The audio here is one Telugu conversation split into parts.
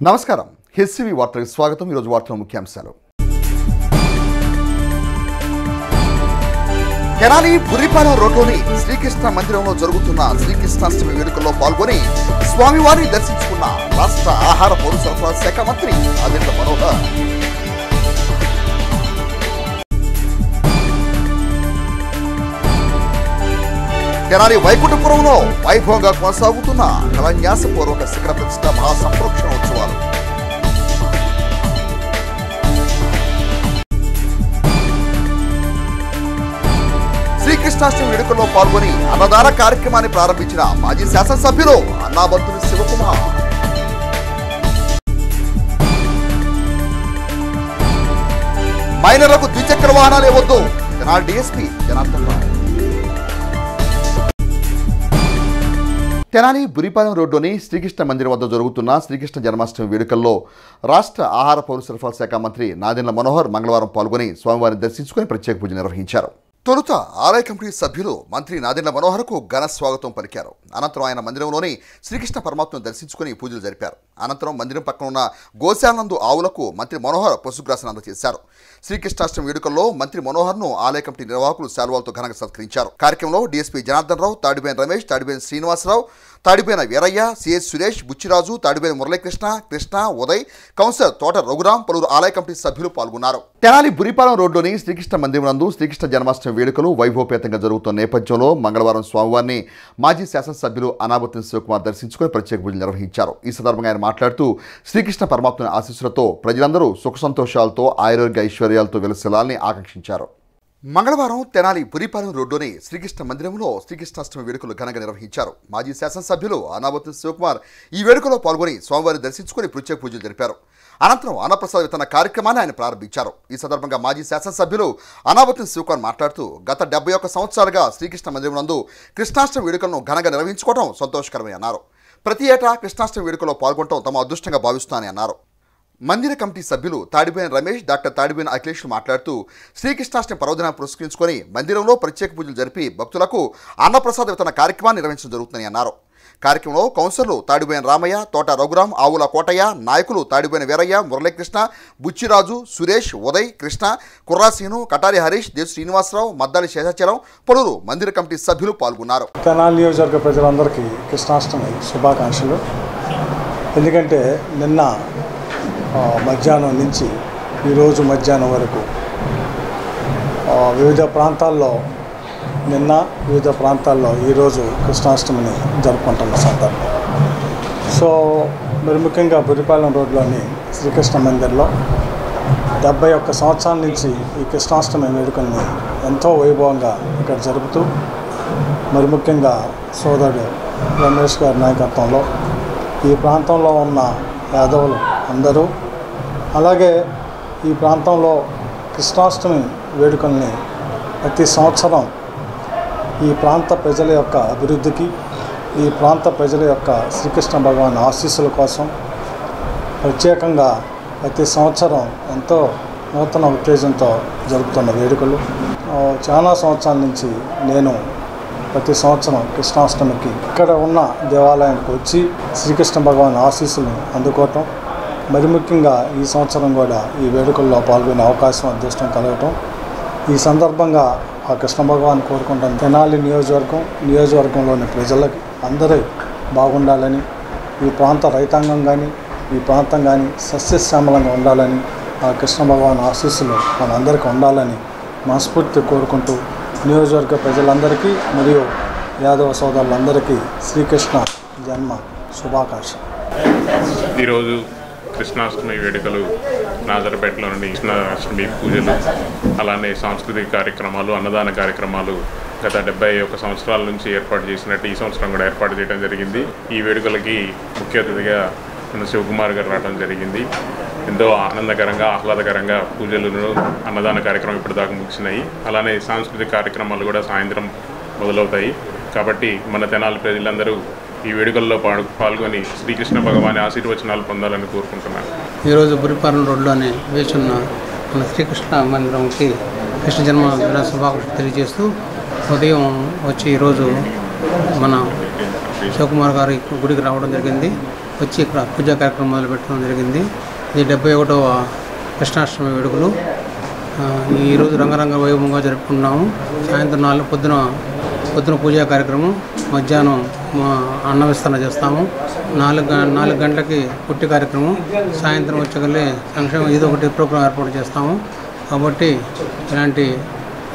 నమస్కారం హెచ్సివి వార్తలకు స్వాగతం। ఈ రోజు వార్తల ముఖ్యాంశాలు। తెనాలి బుర్రిపాలెం రోడ్లోని శ్రీకృష్ణ మందిరంలో జరుగుతున్న శ్రీకృష్ణాష్టమి వేడుకల్లో పాల్గొని స్వామివారిని దర్శించుకున్న రాష్ట్ర ఆహార పౌర సరఫరా శాఖ మంత్రి నాదెండ్ల మనోహర్। తెనాలి వైకుంఠపురంలో వైభవంగా కొనసాగుతున్న కళన్యాసపూర్వక శిఖర ప్రతిష్ఠ మహాసంప్రోక్షణ ఉత్సవాలు। శ్రీకృష్ణాష్టమి వేడుకల్లో పాల్గొని అన్నదాన కార్యక్రమాన్ని ప్రారంభించిన మాజీ శాసనసభ్యులు అన్నాబత్తుని శివకుమార్। మైనర్లకు ద్విచక్ర వాహనాలే వద్దు తెనాలి డీఎస్పీ జనార్దన్ రావు। తెనాలి బుర్రిపాలెం రోడ్లోని శ్రీకృష్ణ మందిరం వద్ద జరుగుతున్న శ్రీకృష్ణ జన్మాష్టమి వేడుకల్లో రాష్ట్ర ఆహార పౌర సరఫరా శాఖ మంత్రి నాదెండ్ల మనోహర్ మంగళవారం పాల్గొని స్వామివారిని దర్శించుకుని ప్రత్యేక పూజ నిర్వహించారు। తొలుత ఆలయ కమిటీ సభ్యులు మంత్రి నాదెండ్ల మనోహర్కు ఘన స్వాగతం పలికారు। అనంతరం ఆయన మందిరంలోని శ్రీకృష్ణ పరమాత్మను దర్శించుకుని పూజలు జరిపారు। అనంతరం మందిరం పక్కన ఉన్న గోశాలందు ఆవులకు మంత్రి మనోహర్ పశుగ్రాసాన్ని అందజేశారు। శ్రీకృష్ణాష్టమి వేడుకల్లో మంత్రి మనోహర్ను ఆలయ కమిటీ నిర్వాహకులు శాలువాలతో ఘనంగా సత్కరించారు। కార్యక్రమంలో DSP Janardhan Rao, Tadibeni Ramesh, Tadibeni Srinivasarao, తాడిబేన Veeraiah, CS Suresh, Buchiraju, Tadibeni Muralikrishna, Krishna, Uday, councillor తోట రఘురాం, పలువురు ఆలయ కమిటీ సభ్యులు పాల్గొన్నారు। తెనాలి బుర్రిపాలెం రోడ్లోని శ్రీకృష్ణ మందిరం నందు శ్రీకృష్ణ జన్మాష్టమి వేడుకలు వైభవపేతంగా జరుగుతున్న నేపథ్యంలో మంగళవారం స్వామివారిని మాజీ శాసనసభ్యులు అన్నాబత్తుని శివకుమార్ దర్శించుకుని ప్రత్యేక పూజలు నిర్వహించారు। ఈ సందర్భంగా ఆయన మాట్లాడుతూ శ్రీకృష్ణ పరమాత్మని ఆశీస్సులతో ప్రజలందరూ సుఖ సంతోషాలతో ఆరోగ్య ఐశ్వర్యాలతో వెలసిల్లాలని ఆకాంక్షించారు। మంగళవారం తెనాలి బుర్రిపాలెం రోడ్లోని శ్రీకృష్ణ మందిరంలో శ్రీకృష్ణాష్టమి వేడుకలు ఘనంగా నిర్వహించారు। మాజీ శాసనసభ్యులు అన్నాబత్తుని శివకుమార్ ఈ వేడుకలో పాల్గొని స్వామివారిని దర్శించుకుని ప్రత్యేక పూజలు జరిపారు। అనంతరం అన్నప్రసాద వితరణ కార్యక్రమాన్ని ఆయన ప్రారంభించారు। ఈ సందర్భంగా మాజీ శాసనసభ్యులు అన్నాబత్తుని శివకుమార్ మాట్లాడుతూ గత 71 సంవత్సరాలుగా శ్రీకృష్ణ మందిరం నందు కృష్ణాష్టమి వేడుకలను ఘనంగా నిర్వహించుకోవడం సంతోషకరమని అన్నారు। ప్రతి ఏటా కృష్ణాష్టమి వేడుకలో పాల్గొనడం తమ అదృష్టంగా భావిస్తానని అన్నారు। మందిర కమిటీ సభ్యులు తాడిబేని రమేష్, డాక్టర్ తాడిబేని అఖిలేష్లు మాట్లాడుతూ శ్రీకృష్ణాష్టమి పర్వదినాన్ని పురస్కరించుకొని మందిరంలో ప్రత్యేక పూజలు జరిపి భక్తులకు అన్నప్రసాద వితరణ కార్యక్రమాన్ని నిర్వహించడం జరుగుతుందని అన్నారు। కార్యక్రమంలో కౌన్సిలర్లు తాడిబేని రామయ్య, తోట రఘురాం, ఆవుల కోటయ్య, నాయకులు తాడిబేని వీరయ్య, మురళీకృష్ణ, బుచ్చిరాజు, సురేష్, ఉదయ్, కృష్ణ, కుర్రాసీను, కటారి హరీష్, దేశ్ శ్రీనివాసరావు, మద్దాలి శేషాచలం, పలువురు మందిర కమిటీ సభ్యులు పాల్గొన్నారు। తెనాలి నియోజకవర్గ ప్రజలందరికీ కృష్ణాష్టమి శుభాకాంక్షలు। ఎందుకంటే నిన్న మధ్యాహ్నం నుంచి ఈరోజు మధ్యాహ్నం వరకు వివిధ ప్రాంతాల్లో ఈరోజు కృష్ణాష్టమిని జరుపుకుంటున్న సందర్భం। సో మరి ముఖ్యంగా బుర్రిపాలెం రోడ్లోని శ్రీకృష్ణ మందిర్లో 71 సంవత్సరాల నుంచి ఈ కృష్ణాష్టమి వేడుకల్ని ఎంతో వైభవంగా ఇక్కడ జరుపుతూ మరి ముఖ్యంగా సోదరుడు రమేష్ గారి నాయకత్వంలో ఈ ప్రాంతంలో ఉన్న యాదవులు అందరూ, అలాగే ఈ ప్రాంతంలో కృష్ణాష్టమి వేడుకల్ని ప్రతి సంవత్సరం ఈ ప్రాంత ప్రజల యొక్క అభివృద్ధికి, ఈ ప్రాంత ప్రజల యొక్క శ్రీకృష్ణ భగవాన్ ఆశీస్సుల కోసం ప్రత్యేకంగా ప్రతి సంవత్సరం ఎంతో నూతన ఉత్తేజంతో జరుపుతున్న వేడుకలు। చాలా సంవత్సరాల నుంచి నేను ప్రతి సంవత్సరం కృష్ణాష్టమికి ఇక్కడ ఉన్న దేవాలయానికి వచ్చి శ్రీకృష్ణ భగవాన్ ఆశీస్సులు అందుకోవటం, మరి ముఖ్యంగా ఈ సంవత్సరం కూడా ఈ వేడుకల్లో పాల్గొనే అవకాశం అదృష్టం కలగటం, ఈ సందర్భంగా ఆ కృష్ణ భగవాన్ కోరుకుంటాను తెనాలి నియోజకవర్గంలోని ప్రజలకి అందరూ బాగుండాలని, ఈ ప్రాంత రైతాంగం కానీ ఈ ప్రాంతం కానీ సస్యశ్యామలంగా ఉండాలని, ఆ కృష్ణ భగవాన్ ఆశీస్సులు మనందరికీ ఉండాలని మనస్ఫూర్తి కోరుకుంటూ నియోజకవర్గ ప్రజలందరికీ మరియు యాదవ సోదరులందరికీ శ్రీకృష్ణ జన్మ శుభాకాంక్షలు। ఈరోజు కృష్ణాష్టమి వేడుకలు నాజరపేటలో నుండి కృష్ణాష్టమి పూజలు, అలానే సాంస్కృతిక కార్యక్రమాలు, అన్నదాన కార్యక్రమాలు గత 71 సంవత్సరాల నుంచి ఏర్పాటు చేసినట్టు ఈ సంవత్సరం కూడా ఏర్పాటు చేయడం జరిగింది। ఈ వేడుకలకి ముఖ్య అతిథిగా మన శివకుమార్ గారు రావడం జరిగింది। ఎంతో ఆనందకరంగా, ఆహ్లాదకరంగా పూజలను, అన్నదాన కార్యక్రమం ఇప్పటిదాకా ముగిసినాయి। అలానే సాంస్కృతిక కార్యక్రమాలు కూడా సాయంత్రం మొదలవుతాయి। కాబట్టి మన తెనాలి ప్రజలందరూ ఈ వేడుకల్లో పాల్గొని శ్రీకృష్ణ భగవాన్ ఆశీర్వచనాలు పొందాలని కోరుకుంటున్నాను। ఈరోజు బుర్రిపాలెం రోడ్లోనే వేచున్న మన శ్రీకృష్ణ మందిరంకి కృష్ణ జన్మ శుభాకాంక్షలు తెలియజేస్తూ ఉదయం వచ్చి ఈరోజు మన శివకుమార్ గారి గుడికి రావడం జరిగింది। వచ్చి ఇక్కడ పూజా కార్యక్రమం మొదలుపెట్టడం జరిగింది. ఇది 71వ కృష్ణాష్టమి వేడుకలు ఈరోజు రంగరంగ వైభవంగా జరుపుకున్నాము. సాయంత్రం పొద్దున పూజా కార్యక్రమం, మధ్యాహ్నం అన్న విస్తరణ చేస్తాము. 4 గంటలకి పుట్టి కార్యక్రమం, సాయంత్రం వచ్చగలే సంక్షేమం ఏదో ఒకటి ప్రోగ్రాం ఏర్పాటు చేస్తాము. కాబట్టి ఇలాంటి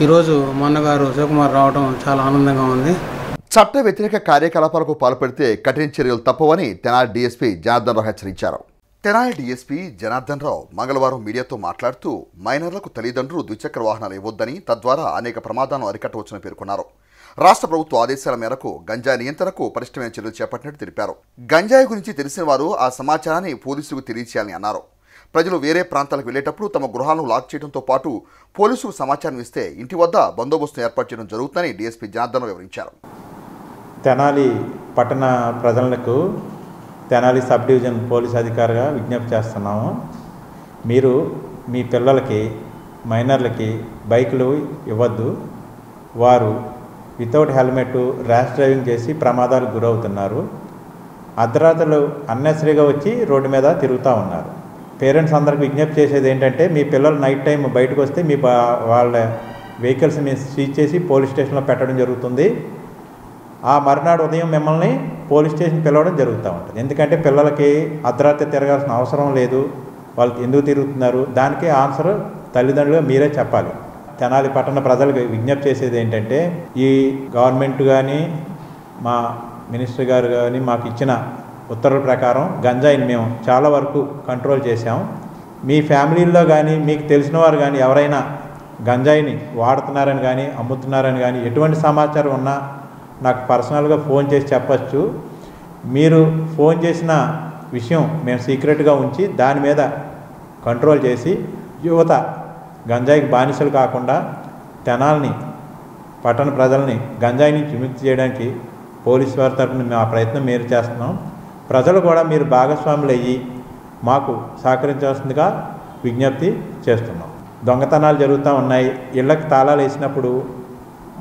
ఈరోజు మా అన్నగారు శివకుమార్ రావడం చాలా ఆనందంగా ఉంది. చట్ట వ్యతిరేక కార్యకలాపాలకు పాల్పడితే కఠిన చర్యలు తప్పవని తెనాలి డీఎస్పీ జనార్దన్ రావు హెచ్చరించారు. తెనాలి డీఎస్పీ జనార్దన్ రావు మంగళవారం మీడియాతో మాట్లాడుతూ మైనర్లకు తల్లిదండ్రులు ద్విచక్ర వాహనాలు ఇవ్వొద్దని, తద్వారా అనేక ప్రమాదాలను అరికట్టవచ్చని పేర్కొన్నారు. రాష్ట్ర ప్రభుత్వ ఆదేశాల మేరకు గంజాయి నియంత్రణకు పటిష్టమైన చర్యలు చేపట్టినట్టు తెలిపారు. గంజాయి గురించి తెలిసిన వారు ఆ సమాచారాన్ని పోలీసులకు తెలియచేయాలని అన్నారు. ప్రజలు వేరే ప్రాంతాలకు వెళ్లేటప్పుడు తమ గృహాలను లాక్ చేయడంతో పాటు పోలీసులకు సమాచారం ఇస్తే ఇంటి వద్ద బందోబస్తు ఏర్పాటు చేయడం జరుగుతుందని డీఎస్పీ జనార్దన్ వివరించారు. తెనాలి పట్టణ ప్రజలకు తెనాలి సబ్ డివిజన్ పోలీస్ అధికారిగా విజ్ఞప్తి చేస్తున్నాము. మీరు మీ పిల్లలకి మైనర్లకి బైకులు ఇవ్వద్దు. వారు వితౌట్ హెల్మెట్ ర్యాష్ డ్రైవింగ్ చేసి ప్రమాదాలకు గురవుతున్నారు. అర్ధరాత్రులు అన్నెసరీగా వచ్చి రోడ్డు మీద తిరుగుతూ ఉన్నారు. పేరెంట్స్ అందరికి విజ్ఞప్తి చేసేది ఏంటంటే, మీ పిల్లలు నైట్ టైం బయటకు వస్తే మీ వాళ్ళ వెహికల్స్ని సీజ్ చేసి పోలీస్ స్టేషన్లో పెట్టడం జరుగుతుంది. ఆ మరునాడు ఉదయం మిమ్మల్ని పోలీస్ స్టేషన్ పిలవడం జరుగుతూ ఉంటుంది. ఎందుకంటే పిల్లలకి అర్ధరాత్రి తిరగాల్సిన అవసరం లేదు. వాళ్ళు ఎందుకు తిరుగుతున్నారు, దానికి ఆన్సర్ తల్లిదండ్రులుగా మీరే చెప్పాలి. తెనాలి పట్టణ ప్రజలకు విజ్ఞప్తి చేసేది ఏంటంటే, ఈ గవర్నమెంట్ కానీ మా మినిస్టర్ గారు కానీ మాకు ఇచ్చిన ఉత్తర్వుల ప్రకారం గంజాయిని మేము చాలా వరకు కంట్రోల్ చేశాం. మీ ఫ్యామిలీల్లో కానీ మీకు తెలిసిన వారు కానీ ఎవరైనా గంజాయిని వాడుతున్నారని కానీ అమ్ముతున్నారని కానీ ఎటువంటి సమాచారం ఉన్నా నాకు పర్సనల్గా ఫోన్ చేసి చెప్పచ్చు. మీరు ఫోన్ చేసిన విషయం మేము సీక్రెట్గా ఉంచి దాని మీద కంట్రోల్ చేసి యువత గంజాయికి బానిసలు కాకుండా తెనాలిని పట్టణ ప్రజల్ని గంజాయి నుంచి విముక్తి చేయడానికి పోలీసు వారి తరఫున మేము ఆ ప్రయత్నం మీరు చేస్తున్నాం. ప్రజలు కూడా మీరు భాగస్వాములు అయ్యి మాకు సహకరించాల్సిందిగా విజ్ఞప్తి చేస్తున్నాం. దొంగతనాలు జరుగుతూ ఉన్నాయి. ఇళ్ళకి తాళాలు వేసినప్పుడు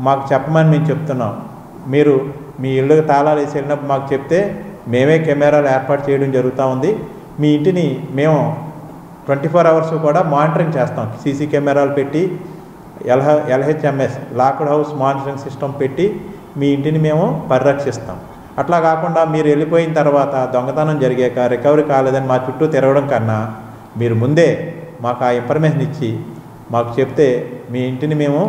మాకు చెప్పమని మేము చెప్తున్నాం. మీరు మీ ఇళ్ళకి తాళాలు వేసి వెళ్ళినప్పుడు మాకు చెప్తే మేమే కెమెరాలు ఏర్పాటు చేయడం జరుగుతూ ఉంది. మీ ఇంటిని మేము 24 అవర్స్ కూడా మానిటరింగ్ చేస్తాం. సీసీ కెమెరాలు పెట్టి LHMS locked house monitoring system పెట్టి మీ ఇంటిని మేము పరిరక్షిస్తాం. అట్లా కాకుండా మీరు వెళ్ళిపోయిన తర్వాత దొంగతనం జరిగాక రికవరీ కాలేదని మా చుట్టూ తిరగడం కన్నా మీరు ముందే మాకు ఆ ఇన్ఫర్మేషన్ ఇచ్చి మాకు చెప్తే మీ ఇంటిని మేము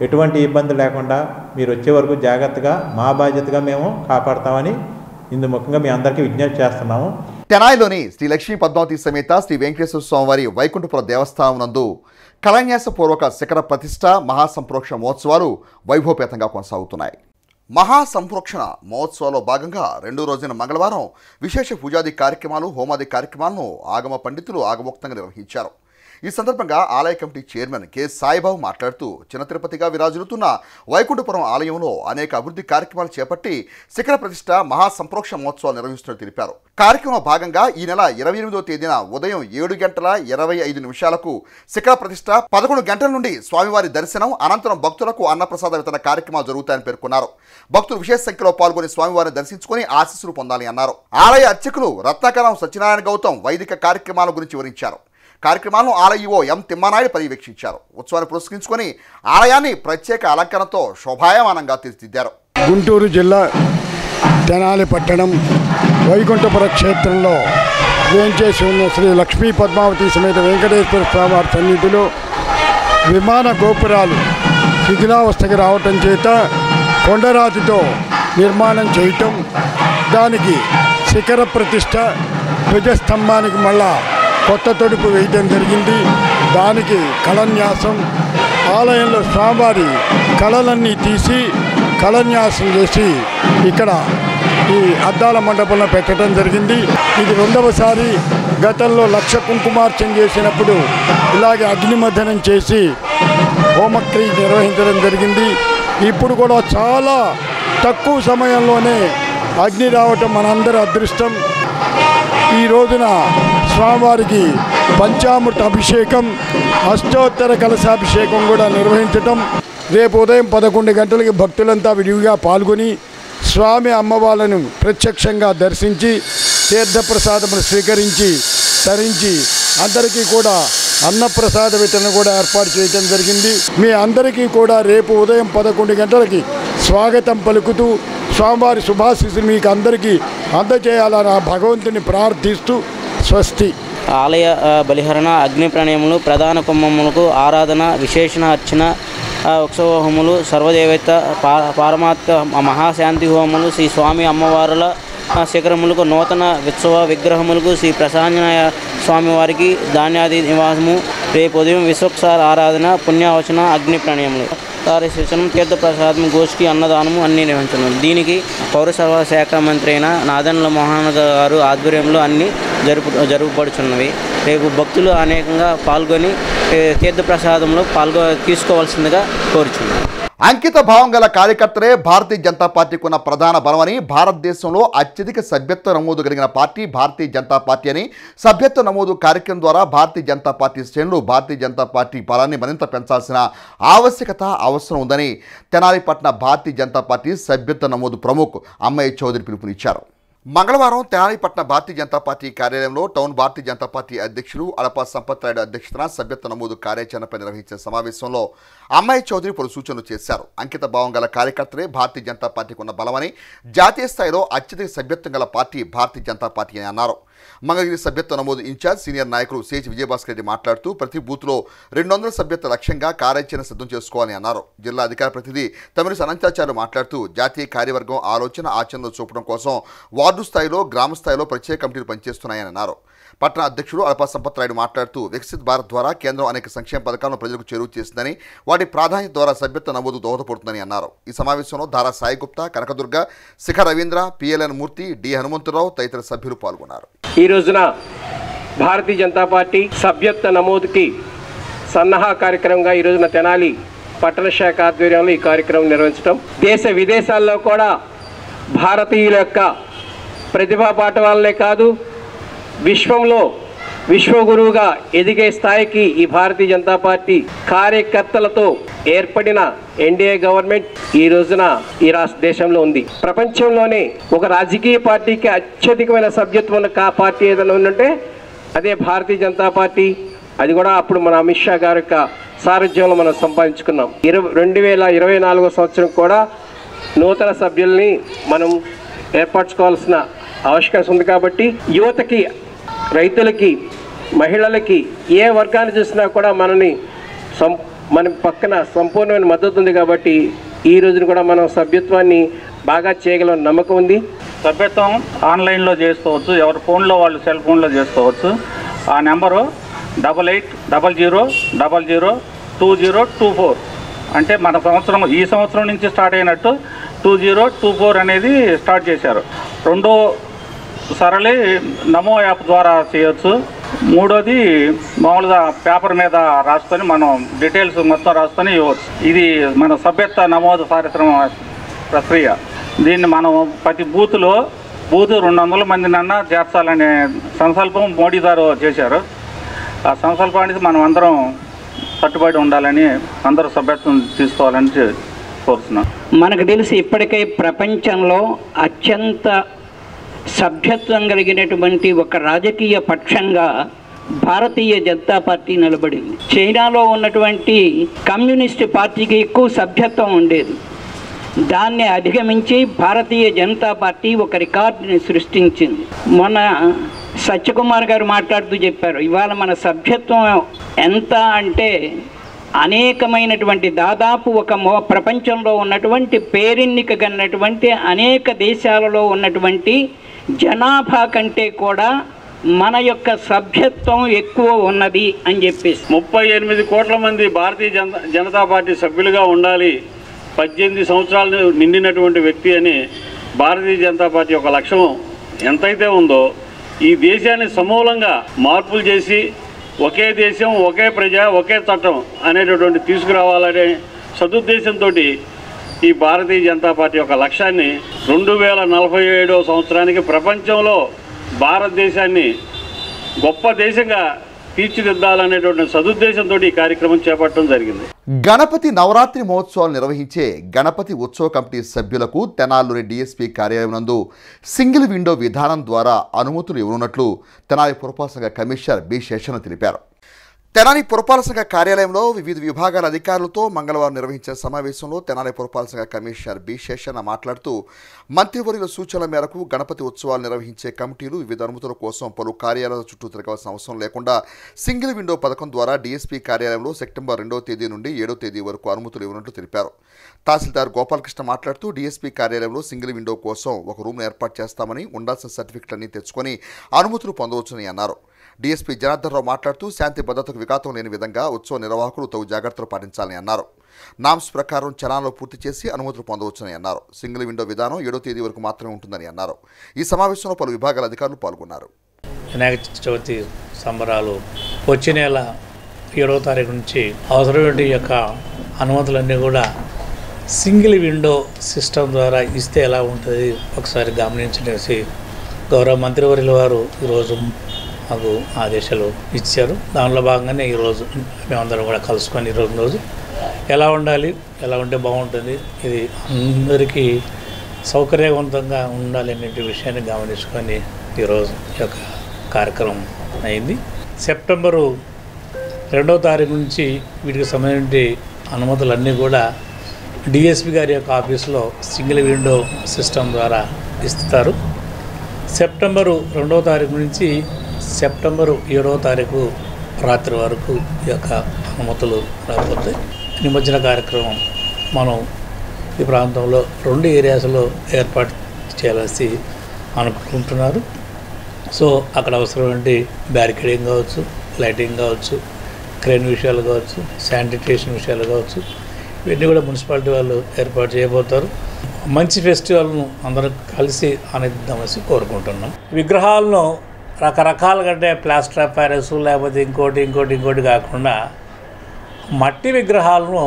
ఎటువంటి ఇబ్బంది లేకుండా మీరు వచ్చే వరకు జాగ్రత్తగా మా బాధ్యతగా మేము కాపాడతామని ఇందు ముఖ్యంగా మీ అందరికీ విజ్ఞప్తి చేస్తున్నాము. తెనాలిలోని శ్రీ లక్ష్మీ పద్మావతి సమేత శ్రీ వెంకటేశ్వర స్వామివారి వైకుంఠపుర దేవస్థానం నందు కళాన్యాసపూర్వక శిఖర ప్రతిష్ఠ మహాసంప్రోక్షణ మహోత్సవాలు వైభవపేతంగా కొనసాగుతున్నాయి. మహాసంప్రోక్షణ మహోత్సవాల్లో భాగంగా 2వ రోజున మంగళవారం విశేష పూజాది కార్యక్రమాలు, హోమాది కార్యక్రమాలను ఆగమ పండితులు ఆగమోక్తంగా నిర్వహించారు. ఈ సందర్భంగా ఆలయ కమిటీ చైర్మన్ కె సాయిబాబు మాట్లాడుతూ చిన్న తిరుపతిగా విరాజిల్లుతున్న వైకుంఠపురం ఆలయంలో అనేక అభివృద్ధి కార్యక్రమాలు చేపట్టి శిఖర ప్రతిష్ఠ మహాసంప్రోక్షణ మహోత్సవాలు నిర్వహిస్తున్నట్టు తెలిపారు. కార్యక్రమం భాగంగా ఈ నెల 28వ తేదీన ఉదయం 7:25 శిఖర ప్రతిష్ఠ, 11 గంటల నుండి స్వామివారి దర్శనం, అనంతరం భక్తులకు అన్నప్రసాద వితరణ కార్యక్రమాలు జరుగుతాయని పేర్కొన్నారు. భక్తులు విశేష సంఖ్యలో పాల్గొని స్వామివారిని దర్శించుకుని ఆశీస్సులు పొందాలని అన్నారు. ఆలయ అర్చకులు రత్నాకరం సత్యనారాయణ గౌతమ్ వైదిక కార్యక్రమాల గురించి వివరించారు. కార్యక్రమాలను ఆలయ ఎం తిమ్మానాయుడు పర్యవేక్షించారు. ఉత్సవాన్ని పురస్కరించుకొని ఆలయాన్ని ప్రత్యేక అలంకరణతో శోభాయమానంగా తీర్చిదిద్దారు. గుంటూరు జిల్లా తెనాలి పట్టణం వైకుంఠపుర క్షేత్రంలో వేంచేసి ఉన్న శ్రీ లక్ష్మీ పద్మావతి సమేత వెంకటేశ్వర స్వామివారి సన్నిధిలో విమాన గోపురాలు శిథిలావస్థకి రావటం చేత కొండరాతితో నిర్మాణం చేయటం, దానికి శిఖర ప్రతిష్ఠ, ధ్వజస్తంభానికి మళ్ళా కొత్త తొడుపు వేయటం జరిగింది. దానికి కళన్యాసం, ఆలయంలో స్వామివారి కళలన్నీ తీసి కళన్యాసం చేసి ఇక్కడ ఈ అద్దాల మండపంలో పెట్టడం జరిగింది. ఇది 2వసారి. గతంలో 1,00,000 కుంకుమార్చన చేసినప్పుడు ఇలాగే అగ్నిమర్దనం చేసి హోమక్రియ నిర్వహించడం జరిగింది. ఇప్పుడు కూడా చాలా తక్కువ సమయంలోనే అగ్ని రావటం మనందరి అదృష్టం. ఈ రోజున స్వామివారికి పంచామృత అభిషేకం, అష్టోత్తర కలశాభిషేకం కూడా నిర్వహించటం. రేపు ఉదయం 11 గంటలకి భక్తులంతా విడివిగా పాల్గొని స్వామి అమ్మవార్లను ప్రత్యక్షంగా దర్శించి తీర్థప్రసాదములు స్వీకరించి తరించి అందరికీ కూడా అన్నప్రసాద వితరణ కూడా ఏర్పాటు చేయడం జరిగింది. మీ అందరికీ కూడా రేపు ఉదయం 11 గంటలకి స్వాగతం పలుకుతూ స్వామివారి శుభాశీస్సులు మీకు అందరికీ అందజేయాలని ఆ భగవంతుని ప్రార్థిస్తూ స్వస్తి. ఆలయ బలిహరణ, అగ్ని ప్రణయములు, ప్రధాన కుంభములకు ఆరాధన, విశేషణ అర్చన, ఉత్సవ హోములు, సర్వదేవత పారమాత్మ మహాశాంతి హోములు, శ్రీ స్వామి అమ్మవారుల శిఖరములకు, నూతన ఉత్సవ విగ్రహములకు, శ్రీ ప్రసన్నాయ స్వామివారికి ధాన్యాది నివాసము, రేపు ఉదయం విశ్వక్సార ఆరాధన, పుణ్యావచన, అగ్ని ప్రణయములు, కార్యశిక్షణం, తీర్థప్రసాదం, గోష్ఠి, అన్నదానము అన్నీ నిర్వహించడం. దీనికి పౌర సరఫరా శాఖ మంత్రి అయిన నాదెండ్ల మోహన్ గారు ఆధ్వర్యంలో అన్నీ జరుపుబడుచున్నవి. రేపు భక్తులు అనేకంగా పాల్గొని తీర్థప్రసాదంలో తీసుకోవాల్సిందిగా కోరుచున్నాను. అంకిత భావం గల కార్యకర్తలే భారతీయ జనతా పార్టీకి ఉన్న ప్రధాన బలమని, భారతదేశంలో అత్యధిక సభ్యత్వ నమోదు కలిగిన పార్టీ భారతీయ జనతా పార్టీ అని, సభ్యత్వ నమోదు కార్యక్రమం ద్వారా భారతీయ జనతా పార్టీ శ్రేణులు భారతీయ జనతా పార్టీ బలాన్ని మరింత పెంచాల్సిన ఆవశ్యకత అవసరం ఉందని తెనాలి పట్టణ భారతీయ జనతా పార్టీ సభ్యత్వ నమోదు ప్రముఖ్ అమ్మయ్య చౌదరి పిలుపునిచ్చారు. మంగళవారం తెనాలి పట్టణ భారతీయ జనతా పార్టీ కార్యాలయంలో టౌన్ భారతీయ జనతా పార్టీ అధ్యక్షులు అడపా సంపత్ రాయుడు అధ్యక్షతన సభ్యత్వ నమోదు కార్యాచరణపై నిర్వహించిన సమావేశంలో అమ్మయ్య చౌదరి పలు సూచనలు చేశారు. అంకిత భావం గల కార్యకర్తలే భారతీయ జనతా పార్టీకి ఉన్న బలమని, జాతీయ స్థాయిలో అత్యధిక సభ్యత్వం గల పార్టీ భారతీయ జనతా పార్టీ అని అన్నారు. మంగళగిరి సభ్యత్వ నమోదు ఇన్ఛార్జ్ సీనియర్ నాయకులు సేచి విజయభాస్కర్ రెడ్డి మాట్లాడుతూ ప్రతి బూత్లో 200 సభ్యత్వ లక్ష్యంగా కార్యాచరణ సిద్ధం చేసుకోవాలని అన్నారు. జిల్లా అధికార ప్రతినిధి తమిళ అనంతాచార్యులు మాట్లాడుతూ జాతీయ కార్యవర్గం ఆలోచన ఆచరణలో చూపడం కోసం వార్డు స్థాయిలో, గ్రామ స్థాయిలో ప్రత్యేక కమిటీలు పనిచేస్తున్నాయని అన్నారు. పట్టణ అధ్యక్షుడు అడపా సంపత్ రాయుడు మాట్లాడుతూ వికసిత్ భారత్ ద్వారా కేంద్రం అనేక సంక్షేమ పథకాలను ప్రజలకు చేరువ చేసిందని, వాటి ప్రాధాన్యత ద్వారా సభ్యత్వ నమోదు దోహదపడుతుందని అన్నారు. ఈ సమావేశంలో దారా సాయి గుప్తా, కనకదుర్గ, శిఖ రవీంద్ర, పిఎల్ఎన్ మూర్తి, డి హనుమంతరావు తదితర సభ్యులు పాల్గొన్నారు. ఈ రోజున భారతీయ జనతా పార్టీ సభ్యత్వ నమోదుకి సన్నాహ కార్యక్రమంగా ఈ రోజున తెనాలి పట్టణ శాఖ ఆధ్వర్యంలో ఈ కార్యక్రమం నిర్వహించడం, దేశ విదేశాల్లో కూడా భారతీయుల యొక్క ప్రతిభా పాఠవాలనే కాదు, విశ్వంలో విశ్వగురువుగా ఎదిగే స్థాయికి ఈ భారతీయ జనతా పార్టీ కార్యకర్తలతో ఏర్పడిన ఎన్డీఏ గవర్నమెంట్ ఈ రోజున ఈ రాష్ట్ర దేశంలో ఉంది. ప్రపంచంలోనే ఒక రాజకీయ పార్టీకి అత్యధికమైన సభ్యత్వం ఉన్న పార్టీ ఏదైనా ఉందంటే అదే భారతీయ జనతా పార్టీ. అది కూడా అప్పుడు మన అమిత్ షా గారి యొక్క సారథ్యంలో మనం సంపాదించుకున్నాం. 2024 సంవత్సరం కూడా నూతన సభ్యుల్ని మనం ఏర్పరచుకోవాల్సిన ఆవశ్యకత ఉంది. కాబట్టి యువతకి, రైతులకి, మహిళలకి, ఏ వర్గాన్ని చూసినా కూడా మన పక్కన సంపూర్ణమైన మద్దతు ఉంది. కాబట్టి ఈ రోజున కూడా మనం సభ్యత్వాన్ని బాగా చేయగల నమ్మకం ఉంది. సభ్యత్వం ఆన్లైన్లో చేసుకోవచ్చు, ఎవరి ఫోన్లో వాళ్ళు సెల్ ఫోన్లో చేసుకోవచ్చు. ఆ నెంబరు 8800002024 అంటే మన ఈ సంవత్సరం నుంచి స్టార్ట్ అయినట్టు 2024 అనేది స్టార్ట్ చేశారు. రెండో సరళి నమో యాప్ ద్వారా చేయొచ్చు. మూడోది మామూలుగా పేపర్ మీద రాసుకొని మనం డీటెయిల్స్ మొత్తం రాసుకొని ఇవ్వచ్చు. ఇది మన సభ్యత్వ నమోదు ప్రక్రియ. దీన్ని మనం ప్రతి బూత్ 200 మందినన్నా చేర్చాలనే సంకల్పం మోడీ గారు చేశారు. ఆ సంకల్పానికి మనం అందరం కట్టుబడి ఉండాలని, అందరూ సభ్యత్వం తీసుకోవాలని కోరుతున్నాం. మనకు తెలిసి ఇప్పటికే ప్రపంచంలో అత్యంత సభ్యత్వం కలిగినటువంటి ఒక రాజకీయ పక్షంగా భారతీయ జనతా పార్టీ నిలబడింది. చైనాలో ఉన్నటువంటి కమ్యూనిస్ట్ పార్టీకి ఎక్కువ సభ్యత్వం ఉండేది. దాన్ని అధిగమించి భారతీయ జనతా పార్టీ ఒక రికార్డుని సృష్టించింది. మొన్న సత్యకుమార్ గారు మాట్లాడుతూ చెప్పారు, ఇవాళ మన సభ్యత్వం ఎంత అంటే అనేకమైనటువంటి దాదాపు ప్రపంచంలో ఉన్నటువంటి పేరెన్నిక కన్నటువంటి అనేక దేశాలలో ఉన్నటువంటి జనాభా కంటే కూడా మన యొక్క సభ్యత్వం ఎక్కువ ఉన్నది అని చెప్పేసి 38 కోట్ల మంది భారతీయ జనతా పార్టీ సభ్యులుగా ఉండాలి, 18 సంవత్సరాలు నిండినటువంటి వ్యక్తి అని భారతీయ జనతా పార్టీ ఒక లక్ష్యం ఎంతైతే ఉందో, ఈ దేశాన్ని సమూలంగా మార్పులు చేసి ఒకే దేశం, ఒకే ప్రజ, ఒకే చట్టం అనేటటువంటి తీసుకురావాలనే సదుద్దేశంతో ఈ భారతీయ జనతా పార్టీ యొక్క లక్ష్యాన్ని 2047 సంవత్సరానికి ప్రపంచంలో భారతదేశాన్ని గొప్ప దేశంగా తీర్చిదిద్దాలనేటువంటి సదుద్దేశంతో ఈ కార్యక్రమం చేపట్టడం జరిగింది. గణపతి నవరాత్రి మహోత్సవాలు నిర్వహించే గణపతి ఉత్సవ కమిటీ సభ్యులకు తెనాలిలోని డీఎస్పీ కార్యాలయం నందు సింగిల్ విండో విధానం ద్వారా అనుమతులు ఇవ్వనున్నట్లు తెనాలి పురపాలక సంఘ కమిషనర్ బి శేషన్న తెలిపారు. తెనాలి పురపాలక సంఘ కార్యాలయంలో వివిధ విభాగాల అధికారులతో మంగళవారం నిర్వహించిన సమావేశంలో తెనాలి పురపాలక సంఘ కమిషనర్ బి శేషన్న మాట్లాడుతూ మంత్రివర్యుల సూచనల మేరకు గణపతి ఉత్సవాలు నిర్వహించే కమిటీలు వివిధ అనుమతుల కోసం పలు కార్యాలయాల చుట్టూ తిరగాల్సిన అవసరం లేకుండా సింగిల్ విండో పథకం ద్వారా డీఎస్పీ కార్యాలయంలో సెప్టెంబర్ 2వ తేదీ నుండి 7వ తేదీ వరకు అనుమతులు ఇవ్వనున్నట్లు తెలిపారు. తహసీల్దార్ గోపాలకృష్ణ మాట్లాడుతూ డీఎస్పీ కార్యాలయంలో సింగిల్ విండో కోసం ఒక రూమ్ను ఏర్పాటు చేస్తామని, ఉండాల్సిన సర్టిఫికెట్లన్నీ తెచ్చుకొని అనుమతులు పొందవచ్చని అన్నారు. డీఎస్పీ జనార్దన్ రావు మాట్లాడుతూ శాంతి భద్రతకు విఘాతం లేని విధంగా ఉత్సవ నిర్వాహకులు తగు జాగ్రత్తలు పాటించాలని అన్నారు. నామ్స్ ప్రకారం చలాన్లు పూర్తి చేసి అనుమతులు పొందవచ్చని అన్నారు. సింగిల్ విండో విధానం 7వ తేదీ వరకు మాత్రమే ఉంటుందని అన్నారు. ఈ సమావేశంలో పలు విభాగాల అధికారులు పాల్గొన్నారు. వినాయక చవితి సంబరాలు వచ్చే నెల 7వ తారీఖు నుంచి అవసరమైన యొక్క అనుమతులన్నీ కూడా సింగిల్ విండో సిస్టమ్ ద్వారా ఇస్తే ఎలా ఉంటుంది ఒకసారి గమనించేసి గౌరవ మంత్రివర్యుల వారు ఈరోజు మాకు ఆదేశాలు ఇచ్చారు. దానిలో భాగంగానే ఈరోజు మేమందరం కూడా కలుసుకొని ఈరోజు ఎలా ఉండాలి, ఎలా ఉంటే బాగుంటుంది, ఇది అందరికీ సౌకర్యవంతంగా ఉండాలి అనే విషయాన్ని గమనించుకొని ఈరోజు ఈ యొక్క కార్యక్రమం అయింది. సెప్టెంబరు 2వ తారీఖు నుంచి వీటికి సంబంధించి అనుమతులన్నీ కూడా డిఎస్పి గారి యొక్క ఆఫీసులో సింగిల్ విండో సిస్టమ్ ద్వారా ఇస్తారు. సెప్టెంబరు 2వ తారీఖు నుంచి సెప్టెంబరు 7వ తారీఖు రాత్రి వరకు ఈ యొక్క అనుమతులు రాకపోతే నిమజ్జన కార్యక్రమం మనం ఈ ప్రాంతంలో 2 ఏరియాస్లో ఏర్పాటు చేయాల్సి అనుకుంటున్నారు. సో అక్కడ అవసరమైన బ్యారికేడింగ్ కావచ్చు, లైటింగ్ కావచ్చు, క్రేన్ విషయాలు కావచ్చు, శానిటేషన్ విషయాలు కావచ్చు, ఇవన్నీ కూడా మున్సిపాలిటీ వాళ్ళు ఏర్పాటు చేయబోతారు. మంచి ఫెస్టివల్ను అందరం కలిసి ఆనందిద్దామని కోరుకుంటున్నాం. విగ్రహాలను రకరకాలుగా అంటే ప్లాస్టర్ ఆఫ్ ప్యారిస్ లేకపోతే ఇంకోటి కాకుండా మట్టి విగ్రహాలను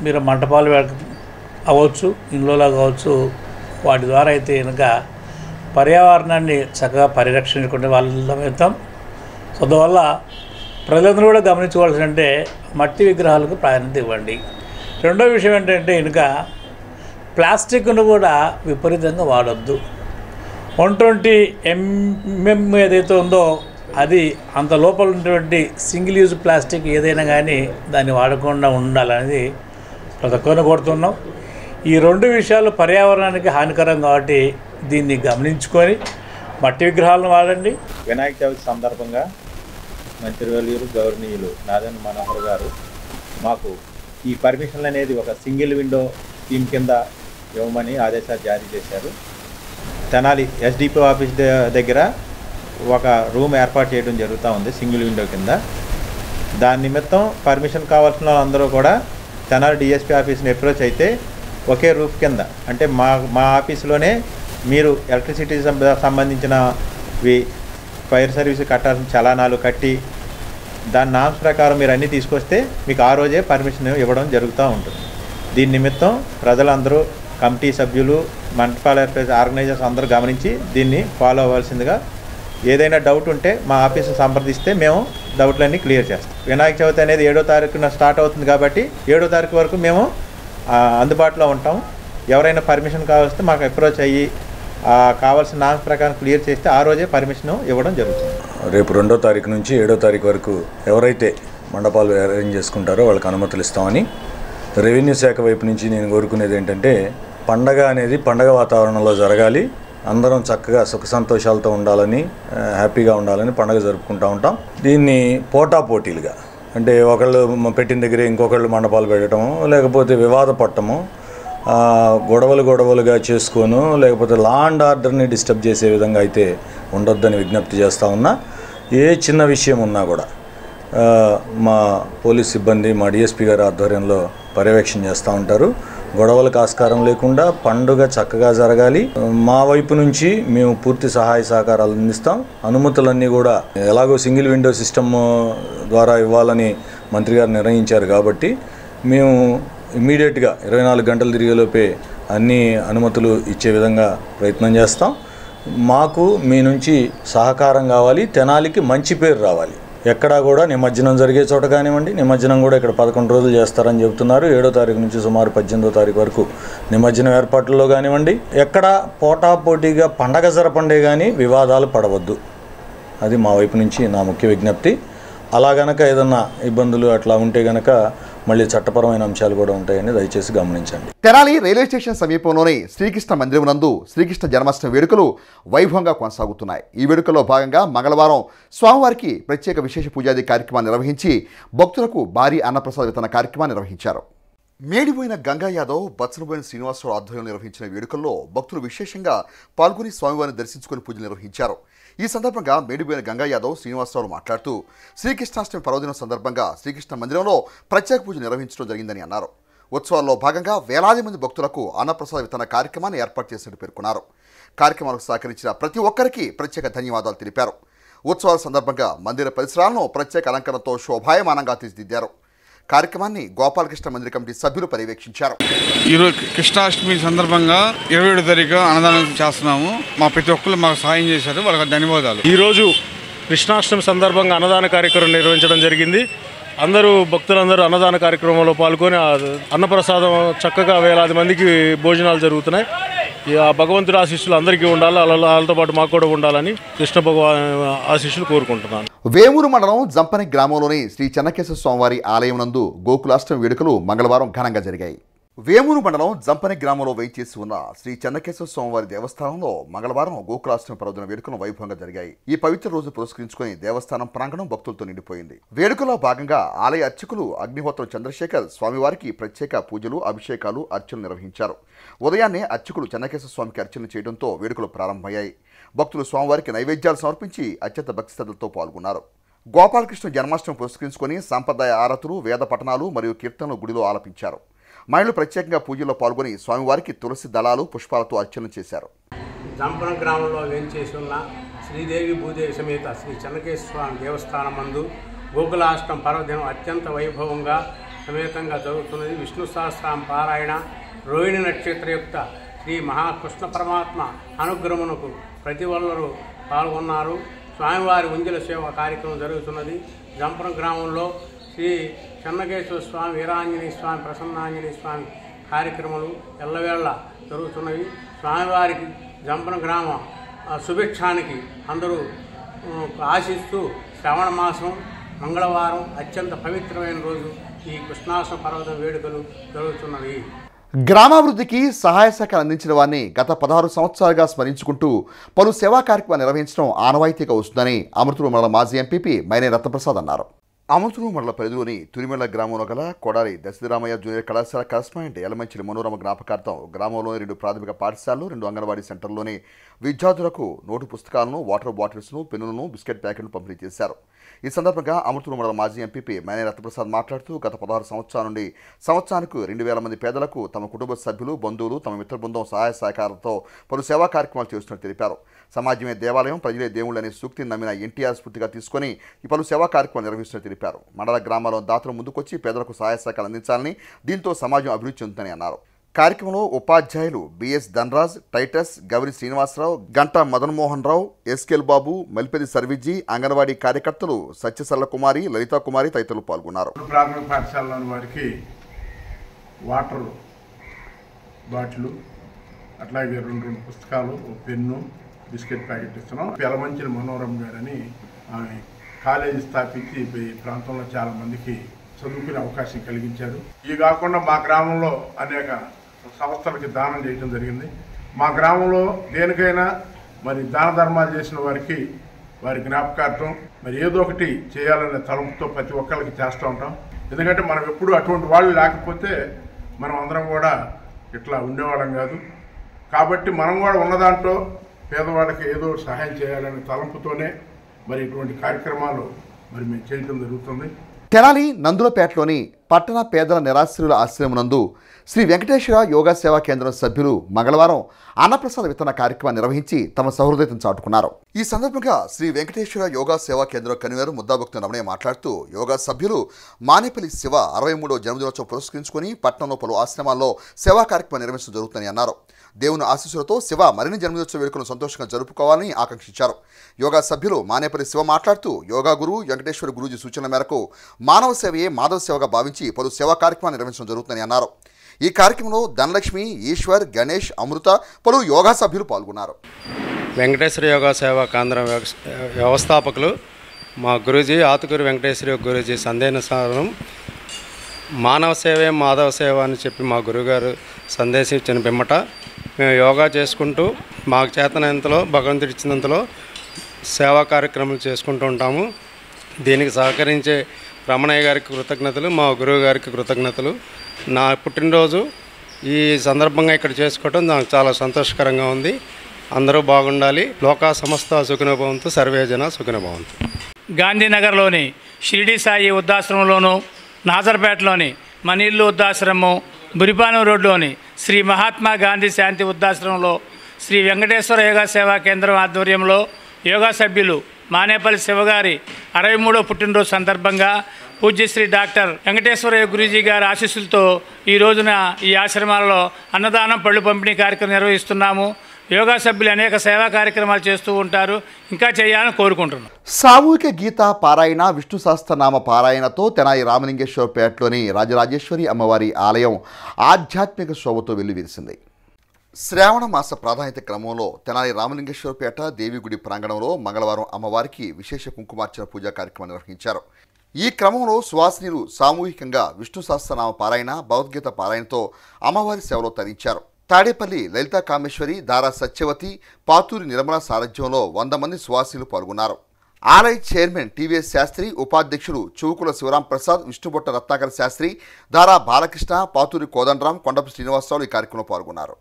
మీరు మంటపాలు అవ్వచ్చు, ఇండ్లలో కావచ్చు, వాటి ద్వారా అయితే కనుక పర్యావరణాన్ని చక్కగా పరిరక్షించుకునే వాళ్ళం అవుతాం. సో అందువల్ల ప్రజలందరూ కూడా గమనించుకోవాల్సి అంటే మట్టి విగ్రహాలకు ప్రాధాన్యత ఇవ్వండి. రెండో విషయం ఏంటంటే కనుక ప్లాస్టిక్ను కూడా విపరీతంగా వాడొద్దు. 120 mm ఏదైతే ఉందో అది అంత లోపల ఉన్నటువంటి సింగిల్ యూజ్ ప్లాస్టిక్ ఏదైనా కానీ దాన్ని వాడకుండా ఉండాలనేది ప్రతి ఒక్కరిని కోరుతున్నాం. ఈ 2 విషయాలు పర్యావరణానికి హానికరం కాబట్టి దీన్ని గమనించుకొని మట్టి విగ్రహాలను వాడండి. వినాయక చవితి సందర్భంగా మంత్రివర్యులు గౌరవనీయులు నాదెండ్ల మనోహర్ గారు మాకు ఈ పర్మిషన్లు అనేది ఒక సింగిల్ విండో స్కీమ్ కింద ఇవ్వమని ఆదేశాలు జారీ చేశారు. తెనాలి ఎస్డిపి ఆఫీస్ దగ్గర ఒక రూమ్ ఏర్పాటు చేయడం జరుగుతూ ఉంది సింగిల్ విండో కింద. దాని నిమిత్తం పర్మిషన్ కావాల్సిన వాళ్ళందరూ కూడా తెనాలి డిఎస్పీ ఆఫీస్ని అప్రోచ్ అయితే ఒకే రూఫ్ కింద అంటే మా ఆఫీసులోనే మీరు ఎలక్ట్రిసిటీ సంబంధించినవి ఫైర్ సర్వీస్ కట్టాల్సిన చలానాలు కట్టి దాని నామ్స్ ప్రకారం మీరు అన్నీ తీసుకొస్తే మీకు ఆ రోజే పర్మిషన్ ఇవ్వడం జరుగుతూ ఉంటుంది. దీని నిమిత్తం ప్రజలందరూ, కమిటీ సభ్యులు, మండపాల ఆర్గనైజర్స్ అందరూ గమనించి దీన్ని ఫాలో అవ్వాల్సిందిగా, ఏదైనా డౌట్ ఉంటే మా ఆఫీస్ని సంప్రదిస్తే మేము డౌట్లన్నీ క్లియర్ చేస్తాం. వినాయక చవితి అనేది 7వ తారీఖున స్టార్ట్ అవుతుంది కాబట్టి 7వ తారీఖు వరకు మేము అందుబాటులో ఉంటాం. ఎవరైనా పర్మిషన్ కావాల్స్తే మాకు అప్రోచ్ అయ్యి కావాల్సిన నామ్స్ ప్రకారం క్లియర్ చేస్తే ఆ రోజే పర్మిషన్ ఇవ్వడం జరుగుతుంది. రేపు 2వ తారీఖు నుంచి 7వ తారీఖు వరకు ఎవరైతే మండపాలు అరేంజ్ చేసుకుంటారో వాళ్ళకి అనుమతులు ఇస్తామని రెవెన్యూ శాఖ వైపు నుంచి నేను కోరుకునేది ఏంటంటే పండగ అనేది పండగ వాతావరణంలో జరగాలి. అందరం చక్కగా సుఖ సంతోషాలతో ఉండాలని, హ్యాపీగా ఉండాలని పండగ జరుపుకుంటూ ఉంటాం. దీన్ని పోటాపోటీలుగా అంటే ఒకళ్ళు పెట్టిన దగ్గరే ఇంకొకళ్ళు మండపాలు పెట్టడము, లేకపోతే వివాద పట్టము, గొడవలుగా చేసుకోను, లేకపోతే లా అండ్ ఆర్డర్ని డిస్టర్బ్ చేసే విధంగా అయితే ఉండొద్దని విజ్ఞప్తి చేస్తూ ఉన్నా. ఏ చిన్న విషయం ఉన్నా కూడా మా పోలీస్ సిబ్బంది, మా డిఎస్పీ గారి ఆధ్వర్యంలో పర్యవేక్షణ చేస్తూ ఉంటారు. గొడవలకు ఆస్కారం లేకుండా పండుగ చక్కగా జరగాలి. మా వైపు నుంచి మేము పూర్తి సహాయ సహకారాలు అందిస్తాం. అనుమతులన్నీ కూడా ఎలాగో సింగిల్ విండో సిస్టమ్ ద్వారా ఇవ్వాలని మంత్రి గారు నిర్ణయించారు కాబట్టి మేము ఇమ్మీడియట్గా 24 గంటలు తిరిగేలోపే అన్ని అనుమతులు ఇచ్చే విధంగా ప్రయత్నం చేస్తాం. మాకు మీ నుంచి సహకారం కావాలి, తెనాలికి మంచి పేరు రావాలి. ఎక్కడా కూడా నిమజ్జనం జరిగే చోట కానివ్వండి, నిమజ్జనం కూడా ఇక్కడ 11 రోజులు చేస్తారని చెబుతున్నారు. 7వ తారీఖు నుంచి సుమారు 18వ తారీఖు వరకు నిమజ్జనం ఏర్పాట్లలో కానివ్వండి, ఎక్కడ పోటాపోటీగా పండగ జరపండే కానీ వివాదాలు పడవద్దు. అది మా వైపు నుంచి నా ముఖ్య విజ్ఞప్తి. అలా గనక ఏదన్నా ఇబ్బందులు అట్లా ఉంటే గనక మళ్ళీ చట్టపరమైన అంశాలు కూడా ఉంటాయని దయచేసి గమనించండి. తెనాలి రైల్వే స్టేషన్ సమీపంలోని శ్రీకృష్ణ మందిరం నందు శ్రీకృష్ణ జన్మాష్టమి వేడుకలు వైభవంగా కొనసాగుతున్నాయి. ఈ వేడుకల్లో భాగంగా మంగళవారం స్వామివారికి ప్రత్యేక విశేష పూజాది కార్యక్రమాన్ని నిర్వహించి భక్తులకు భారీ అన్నప్రసాద వితరణ కార్యక్రమాన్ని నిర్వహించారు. మేడిపోయిన గంగా యాదవ్, బత్సనబోయిన శ్రీనివాసరావు ఆధ్వర్యంలో నిర్వహించిన వేడుకల్లో భక్తులు విశేషంగా పాల్గొని స్వామివారిని దర్శించుకుని పూజలు నిర్వహించారు. ఈ సందర్భంగా మేడిపోయిన గంగా యాదవ్, శ్రీనివాసరావు మాట్లాడుతూ శ్రీకృష్ణాష్టమి పర్వదినం సందర్భంగా శ్రీకృష్ణ మందిరంలో ప్రత్యేక పూజలు నిర్వహించడం జరిగిందని అన్నారు. ఉత్సవాల్లో భాగంగా వేలాది మంది భక్తులకు అన్నప్రసాద వితరణ కార్యక్రమాన్ని ఏర్పాటు చేసినట్టు పేర్కొన్నారు. కార్యక్రమాలకు సహకరించిన ప్రతి ఒక్కరికి ప్రత్యేక ధన్యవాదాలు తెలిపారు. ఉత్సవాల సందర్భంగా మందిర పరిసరాలను ప్రత్యేక అలంకరణతో శోభాయమానంగా తీర్చిదిద్దారు. కార్యక్రమాన్ని గోపాలకృష్ణ మందిర కమిటీ సభ్యులు పర్యవేక్షించారు. ఈరోజు కృష్ణాష్టమి సందర్భంగా 27వ తారీఖు అన్నదానం చేస్తున్నాము. మా ప్రతి ఒక్కరు మాకు సహాయం చేశారు, వాళ్ళకి ధన్యవాదాలు. ఈరోజు కృష్ణాష్టమి సందర్భంగా అన్నదాన కార్యక్రమం నిర్వహించడం జరిగింది. అందరూ భక్తులందరూ అన్నదాన కార్యక్రమంలో పాల్గొని అన్నప్రసాదం చక్కగా వేలాది మందికి భోజనాలు జరుగుతున్నాయి. ఆ భగవంతుడి ఆశీస్సులు అందరికీ ఉండాలి, వాళ్ళతో పాటు మాకు కూడా ఉండాలని కృష్ణ భగవాన్ ఆశీస్సులు కోరుకుంటున్నాను. వేమూరు మండలం జంపని గ్రామంలోని శ్రీ చెన్నకేశ్వర స్వామివారి ఆలయం నందు గోకులాష్టమి వేడుకలు మంగళవారం ఘనంగా జరిగాయి. వేమూరు మండలం జంపని గ్రామంలో వేయించేసి ఉన్న శ్రీ చెన్నకేశ్వర స్వామివారి దేవస్థానంలో మంగళవారం గోకులాష్టమి పర్వదిన వేడుకలు వైభవంగా జరిగాయి. ఈ పవిత్ర రోజు పురస్కరించుకుని దేవస్థానం ప్రాంగణం భక్తులతో నిండిపోయింది. వేడుకలో భాగంగా ఆలయ అర్చకులు అగ్నిహోత్రం చంద్రశేఖర్ స్వామివారికి ప్రత్యేక పూజలు, అభిషేకాలు, అర్చనలు నిర్వహించారు. ఉదయాన్నే అర్చకులు చెన్నకేశ్వర స్వామికి అర్చన చేయడంతో వేడుకలు ప్రారంభమయ్యాయి. భక్తులు స్వామివారికి నైవేద్యాలు సమర్పించి అత్యంత భక్తి శ్రద్ధలతో పాల్గొన్నారు. గోపాలకృష్ణ జన్మాష్టమి పురస్కరించుకుని సాంప్రదాయ ఆరతులు, వేద పఠనాలు మరియు కీర్తనలు గుడిలో ఆలపించారు. మహిళలు ప్రత్యేకంగా పూజల్లో పాల్గొని స్వామివారికి తులసి దళాలు, పుష్పాలతో అర్చన చేశారు. జంపన గ్రామంలో వేంచేసి ఉన్న శ్రీదేవి భూదేవి సమేత శ్రీ చెన్నకేశ్వర స్వామి దేవస్థానం మందు గోకులాష్టమి పర్వదినం అత్యంత వైభవంగా సమేతంగా జరుగుతున్నది. విష్ణు సహస్రనామ పారాయణ, రోహిణి నక్షత్రయుక్త శ్రీ మహాకృష్ణ పరమాత్మ అనుగ్రహమునకు ప్రతి ఒక్కరూ పాల్గొన్నారు. స్వామివారి ఉంజల సేవ కార్యక్రమం జరుగుతున్నది. జంపన గ్రామంలో శ్రీ చెన్నకేశ్వర స్వామి, వీరాంజనేయ స్వామి, ప్రసన్నాంజనేయ స్వామి కార్యక్రమాలు ఎల్లవేళ జరుగుతున్నవి. స్వామివారికి జంపన గ్రామ శుభిక్షానికి అందరూ ఆశిస్తూ శ్రవణ మాసం మంగళవారం అత్యంత పవిత్రమైన రోజు ఈ కృష్ణాష్టమి పర్వదిన వేడుకలు జరుగుతున్నవి. గ్రామాభివృద్ధికి సహాయ శాఖలు అందించిన వారిని గత 16 సంవత్సరాలుగా స్మరించుకుంటూ పలు సేవా కార్యక్రమాలు నిర్వహించడం ఆనవాయితీగా వస్తుందని అమృతూరు మండల మాజీ ఎంపీపీ మైనే రత్నప్రసాద్ అన్నారు. అమృతూరు మండల పరిధిలోని తురిమెళ్ల గ్రామంలో గల కొడారి దశరథరామయ్య జూనియర్ కళాశాల కరస్పాండెంట్ యలమంచిలి మనోరమ జ్ఞాపకార్థం గ్రామంలోని 2 ప్రాథమిక పాఠశాలలు, 2 అంగన్వాడీ సెంటర్లోని విద్యార్థులకు నోటు పుస్తకాలను, వాటర్ బాటిల్స్ను, పెన్నులను, బిస్కెట్ ప్యాకెట్ను పంపిణీ చేశారు. ఈ సందర్భంగా అమృతూరు మండల మాజీ ఎంపీపీ మైనే రత్నప్రసాద్ మాట్లాడుతూ గత 16 సంవత్సరాల నుండి సంవత్సరానికి 2000 మంది పేదలకు తమ కుటుంబ సభ్యులు, బంధువులు, తమ మిత్ర బృందం సహాయ సహకారాలతో పలు సేవా కార్యక్రమాలు చేస్తున్నట్టు తెలిపారు. సమాజమే దేవాలయం, ప్రజలే దేవుళ్ళు అనే సూక్తిని నమ్మిన ఎన్టీఆర్ స్ఫూర్తిగా తీసుకుని ఈ పలు సేవా కార్యక్రమాలు నిర్వహిస్తున్నట్టు తెలిపారు. మండల గ్రామాల్లో దాతలు ముందుకొచ్చి పేదలకు సహాయ సహకారాలు అందించాలని, దీంతో సమాజం అభివృద్ధి చెందుతుందని అన్నారు. కార్యక్రమంలో ఉపాధ్యాయులు బిఎస్ ధనరాజ్, టైటస్, గౌరి శ్రీనివాసరావు, గంటా మదన్మోహన్ రావు, ఎస్కేల్ బాబు, మల్పెది సర్విజీ, అంగన్వాడీ కార్యకర్తలు సత్యసరళ కుమారి, లలితా కుమారి తదితరులు పాల్గొన్నారు. ప్రాథమిక పాఠశాలలోని వారికి వాటర్ బాటిల్, అట్లాగే 2 పుస్తకాలు, పెన్ను, బిస్కెట్ ప్యాకెట్ ఇస్తున్నాం. యలమంచిలి మనోరమ గారని ఆమె కాలేజీ స్థాపించి ఈ ప్రాంతంలో చాలా మందికి చదువుకునే అవకాశం కలిగించారు. ఇవి కాకుండా మా గ్రామంలో అనేక సంస్థలకి దానం చేయడం జరిగింది. మా గ్రామంలో దేనికైనా మరి దాన ధర్మాలు చేసిన వారికి వారి జ్ఞాపకార్థం మరి ఏదో ఒకటి చేయాలనే తలంపుతో ప్రతి ఒక్కరికి చేస్తూ ఉంటాం. ఎందుకంటే మనం ఎప్పుడు అటువంటి వాళ్ళు లేకపోతే మనం అందరం కూడా ఇట్లా ఉండేవాళ్ళం కాదు. కాబట్టి మనం కూడా ఉన్నదాంట్లో పేదవాళ్ళకి ఏదో సహాయం చేయాలనే తలంపుతోనే మరి ఇటువంటి కార్యక్రమాలు మరి మేము చేయడం జరుగుతుంది. తెనాలి నందులపేటలోని పట్టణ పేదల నిరాశ్రయుల ఆశ్రయం నందు శ్రీ వెంకటేశ్వర యోగా సేవా కేంద్రం సభ్యులు మంగళవారం అన్నప్రసాద వితరణ కార్యక్రమాన్ని నిర్వహించి తమ సహృదయతను చాటుకున్నారు. ఈ సందర్భంగా శ్రీ వెంకటేశ్వర యోగా సేవా కేంద్రం కన్వీనర్ ముద్దాభక్తు రమణయ్య మాట్లాడుతూ యోగా సభ్యులు మానేపల్లి శివ 63వ జన్మదినోత్సవం పురస్కరించుకుని పట్టణంలో పలు ఆశ్రమాల్లో సేవా కార్యక్రమం నిర్వహించడం జరుగుతుందని అన్నారు. దేవుని ఆశీస్సులతో శివ మరిన్ని జన్మదినోత్సవ వేడుకలను సంతోషంగా జరుపుకోవాలని ఆకాంక్షించారు. యోగా సభ్యులు మానేపల్లి శివ మాట్లాడుతూ యోగా గురు వెంకటేశ్వర గురూజీ సూచనల మేరకు మానవ సేవయే మాధవ సేవగా భావించి పలు సేవా కార్యక్రమాలు నిర్వహించడం జరుగుతుందని అన్నారు. ఈ కార్యక్రమంలో ధనలక్ష్మి, ఈశ్వర్, గణేష్, అమృత పలువురు యోగా సభ్యులు పాల్గొన్నారు. వెంకటేశ్వర యోగా సేవా కేంద్రం వ్యవస్థాపకులు మా గురూజీ ఆతుకూరి వెంకటేశ్వర గురూజీ సందేశానుసారం మానవ సేవే మాధవ సేవ అని చెప్పి మా గురువుగారు సందేశం ఇచ్చిన పిమ్మట మేము యోగా చేసుకుంటూ మాకు చేతనంతలో భగవంతుడి ఇచ్చినంతలో సేవా కార్యక్రమాలు చేసుకుంటూ ఉంటాము. దీనికి సహకరించే రమణయ్య గారికి కృతజ్ఞతలు, మా గురువు గారికి కృతజ్ఞతలు. నా పుట్టినరోజు ఈ సందర్భంగా ఇక్కడ చేసుకోవడం నాకు చాలా సంతోషకరంగా ఉంది. అందరూ బాగుండాలి. లోకా సమస్త సుఖినో భవంతు, సర్వే జన సుఖినో భవంతు. గాంధీనగర్లోని షిరిడి సాయి వృద్ధాశ్రమంలోను, నాజర్పేటలోని మనీళ్ళు వృద్ధాశ్రమం, బురిపాలెం రోడ్లోని శ్రీ మహాత్మా గాంధీ శాంతి వృద్ధాశ్రమంలో శ్రీ వెంకటేశ్వర యోగా సేవా కేంద్రం ఆధ్వర్యంలో యోగా సభ్యులు మానేపల్లి శివగారి 63వ పుట్టినరోజు సందర్భంగా పూజ్యశ్రీ డాక్టర్ వెంకటేశ్వర గురూజీ గారి ఆశీస్సులతో ఈ రోజున ఈ ఆశ్రమాలలో అన్నదానం, పళ్ళు పంపిణీ కార్యక్రమం నిర్వహిస్తున్నాము. యోగా సభ్యులు అనేక సేవా కార్యక్రమాలు చేస్తూ ఉంటారు, ఇంకా చేయాలని కోరుకుంటున్నాం. సామూహిక గీత పారాయణ, విష్ణు సహస్రనామ పారాయణతో తెనాలి రామలింగేశ్వరపేటలోని రాజరాజేశ్వరి అమ్మవారి ఆలయం ఆధ్యాత్మిక శోభతో వెల్లివిరిసింది. శ్రావణ మాస ప్రాధాన్యత క్రమంలో తెనాలి రామలింగేశ్వరపేట దేవిగుడి ప్రాంగణంలో మంగళవారం అమ్మవారికి విశేష కుంకుమార్చన పూజా కార్యక్రమం నిర్వహించారు. ఈ క్రమంలో సువాసినులు సామూహికంగా విష్ణు సహస్రనామ పారాయణ, భగవద్గీత పారాయణతో అమ్మవారి సేవలో తరించారు. తాడేపల్లి లలితా కామేశ్వరి, దారా సత్యవతి, పాతూరి నిర్మల సారథ్యంలో 100 మంది సువాసినులు పాల్గొన్నారు. ఆలయ చైర్మన్ టీవీఎస్ శాస్త్రి, ఉపాధ్యక్షులు చూకుల శివరాం ప్రసాద్, విష్ణుబొట్ట రత్నాకర శాస్త్రి, దారా బాలకృష్ణ, పాతూరి కోదండరాం, కొండపు శ్రీనివాసరావు ఈ కార్యక్రమంలో పాల్గొన్నారు.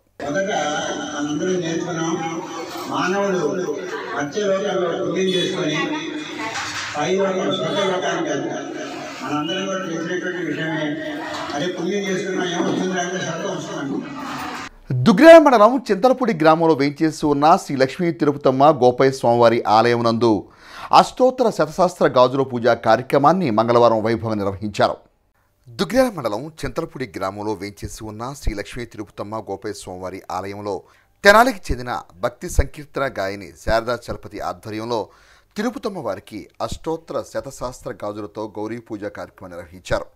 దుగ్గ్రాల మండలం చింతలపూడి గ్రామంలో వేయించేసి ఉన్న శ్రీ లక్ష్మీ తిరుపతమ్మ గోపయ్య స్వామివారి ఆలయం నందు అష్టోత్తర శతశాస్త్ర గాజుల పూజా కార్యక్రమాన్ని మంగళవారం వైభవంగా నిర్వహించారు. దుగ్గ్రాల మండలం చింతలపూడి గ్రామంలో వేయించేసి ఉన్న శ్రీ లక్ష్మీ తిరుపతమ్మ గోపయ్య స్వామివారి ఆలయంలో తెనాలికి చెందిన భక్తి సంకీర్తన గాయని శారదా చలపతి ఆధ్వర్యంలో తిరుపతమ్మ వారికి అష్టోత్తర శతశాస్త్ర గాజులతో గౌరీ పూజా కార్యక్రమం నిర్వహించారు.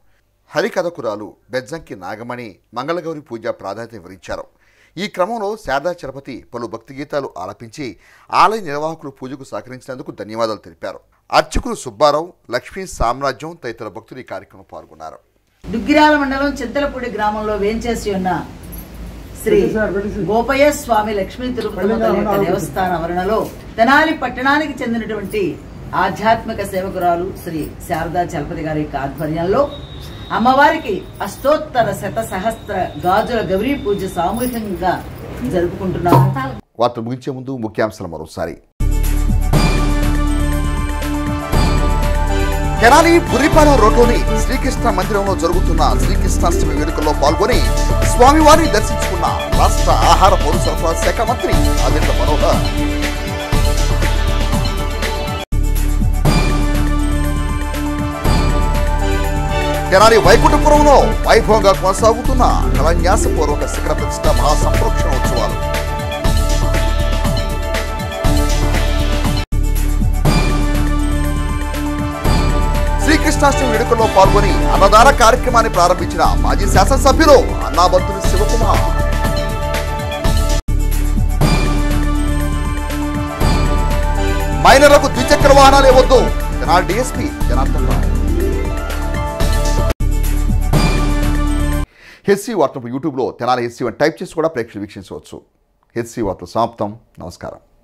హరికథకురాలు బెజ్జంకి నాగమణి మంగళగౌరి పూజ ప్రాధాన్యత వివరించారు. ఈ క్రమంలో శారదా చలపతి పలు భక్తి గీతాలు ఆలపించి ఆలయ నిర్వాహకులు పూజకు సహకరించినందుకు ధన్యవాదాలు తెలిపారు. అర్చకులు సుబ్బారావు, లక్ష్మీ సామ్రాజ్యం తదితర భక్తులు ఈ కార్యక్రమం పాల్గొన్నారు. దుగ్గిరాల మండలం చింతలపూడి గ్రామంలో వేంచేసి ఉన్న శ్రీ గోపయ్య స్వామి లక్ష్మీ తిరుపతి దేవస్థాన ఆవరణలో తెనాలి పట్టణానికి చెందినటువంటి ఆధ్యాత్మిక సేవకురాలు శ్రీ శారదా చలపతి గారి ఆధ్వర్యంలో అమ్మవారికి అష్టోత్తర శతసహస్ర గాజుల గౌరీ పూజ సామూహికంగా జరుపుకుంటున్నాము. వార్తలు ముగించే ముందు ముఖ్యాంశాలు మరోసారి. తెనాలి బుర్రిపాలెం రోడ్లోని శ్రీకృష్ణ మందిరంలో జరుగుతున్న శ్రీకృష్ణాష్టమి వేడుకల్లో పాల్గొని స్వామివారిని దర్శించుకున్న రాష్ట్ర ఆహార పౌర సరఫరా శాఖ మంత్రి నాదెండ్ల మనోహర్. తెనాలి వైకుంఠపురంలో వైభవంగా కొనసాగుతున్న కళన్యాసపూర్వక శిఖర ప్రతిష్ట మహాసంప్రోక్షణ ఉత్సవాలు. శ్రీకృష్ణాష్టమి వేడుకల్లో పాల్గొని అన్నదాన కార్యక్రమాన్ని ప్రారంభించిన మాజీ శాసనసభ్యులు అన్నాబత్తుని శివకుమార్. మైనర్లకు ద్విచక్ర వాహనాలు ఇవ్వద్దు, తెనాలి డీఎస్పీ జనార్దన్ రావు. హెచ్సి వార్తలు యూట్యూబ్లో తెనాలి హెచ్సి అని టైప్ చేసి కూడా ప్రేక్షకులు వీక్షించవచ్చు. హెచ్సి వార్తలు సమాప్తం. నమస్కారం.